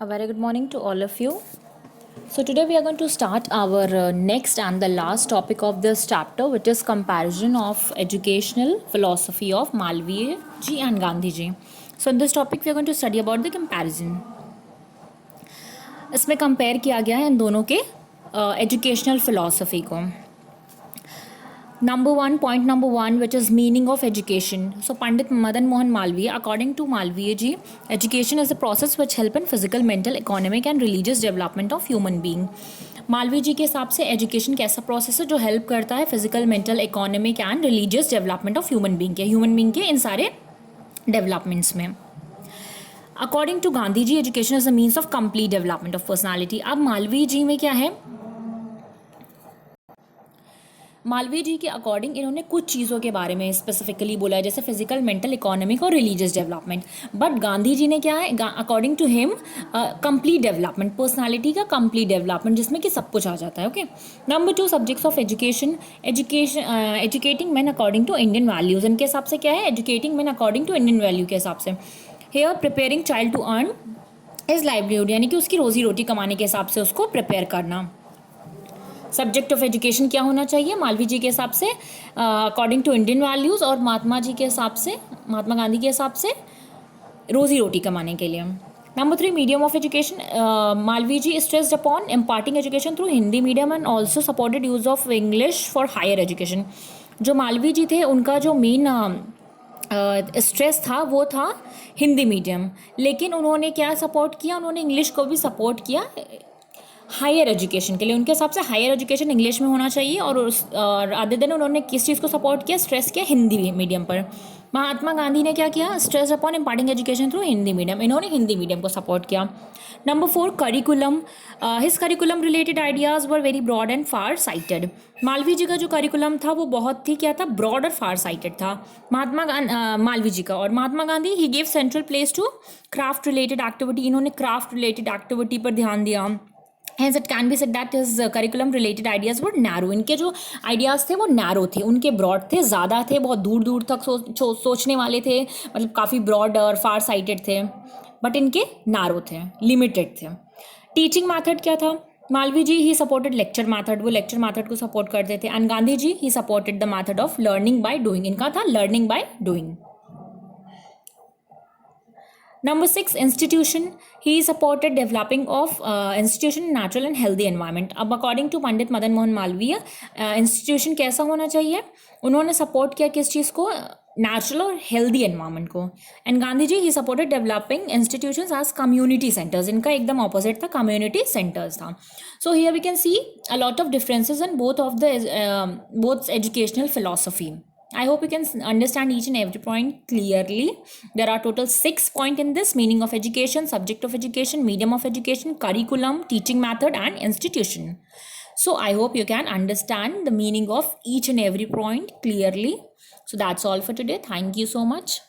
A very good morning to all of you. So today we are going to start our next and the last topic of this chapter, which is comparison of educational philosophy of Malviya ji and Gandhi ji. So in this topic we are going to study about the comparison. इसमें compare किया गया है इन दोनों के educational philosophy को. Point number one, which is meaning of education. So Pandit Madan Mohan Malviya, according to Malviya ji, education is a process which help in physical, mental, economic and religious development of human being. Malviya ji के हिसाब से education कैसा process है जो help करता है physical, mental, economic and religious development of human being के इन सारे डेवलपमेंट्स में. According to Gandhi ji, education is the means of complete development of personality. अब मालवीय जी में क्या है, मालवीय जी के अकॉर्डिंग इन्होंने कुछ चीज़ों के बारे में स्पेसिफिकली बोला है, जैसे फिजिकल, मेंटल, इकोनॉमिक और religious development. But Gandhi ji ने क्या है, according to him complete development, personality का कंप्लीट डेवलपमेंट जिसमें कि सब कुछ आ जाता है. Okay. Number 2, subjects of education. Educating man according to Indian values. इनके हिसाब से क्या है, educating man according to Indian value के हिसाब से. Here preparing child to earn is livelihood, यानी कि उसकी रोजी रोटी कमाने के हिसाब से उसको प्रिपेयर करना. सब्जेक्ट ऑफ एजुकेशन क्या होना चाहिए मालवीय जी के हिसाब से, अकॉर्डिंग टू इंडियन वैल्यूज़, और महात्मा जी के हिसाब से, महात्मा गांधी के हिसाब से रोजी रोटी कमाने के लिए. Number 3, medium of education. Malviya ji stressed upon imparting education through Hindi medium and also supported use of English for higher education. जो मालवीय जी थे उनका जो मेन स्ट्रेस था वो था हिंदी मीडियम, लेकिन उन्होंने क्या सपोर्ट किया, उन्होंने इंग्लिश को भी सपोर्ट किया हायर एजुकेशन के लिए. उनके हिसाब से हायर एजुकेशन इंग्लिश में होना चाहिए, और अदर देन उन्होंने किस चीज़ को सपोर्ट किया, स्ट्रेस किया हिंदी मीडियम पर. महात्मा गांधी ने क्या किया, stress upon imparting education through Hindi medium, इन्होंने हिंदी मीडियम को सपोर्ट किया. Number 4, curriculum. His curriculum related ideas were very broad and far sighted. Malviya ji का जो करिकुलम था वो बहुत ही क्या था, ब्रॉड और फार साइटेड था मालवीय जी का. और Mahatma Gandhi he gave central place to craft related activity. इन्होंने क्राफ्ट रिलेटेड एक्टिविटी पर ध्यान दिया. Hence it can be said that his curriculum related ideas were narrow. इनके जो आइडियाज़ थे वो नैरो थे, उनके ब्रॉड थे, ज़्यादा थे, बहुत दूर दूर तक सोचने वाले थे, मतलब काफ़ी ब्रॉड और फार साइटेड थे. बट इनके नैरो थे, लिमिटेड थे. टीचिंग मैथड क्या था, Malviya ji he supported lecture method, वो लेक्चर मैथड को सपोर्ट करते थे. And Gandhi ji he supported the method of learning by doing. इनका था learning by doing. Number 6, institution. He supported developing of institution in natural and healthy environment. अब according to Pandit Madan Mohan Malviya, institution कैसा होना चाहिए, उन्होंने सपोर्ट किया किस चीज़ को, नेचुरल और हेल्दी एनवायरनमेंट को. And Gandhi ji he supported developing institutions as community centres. इनका एकदम ऑपोजिट था, कम्युनिटी सेंटर्स था. So here we can see a lot of differences in both educational philosophy. I hope you can understand each and every point clearly. There are total 6 points in this: meaning of education, subject of education, medium of education, curriculum, teaching method and institution. So I hope you can understand the meaning of each and every point clearly. So that's all for today. Thank you so much.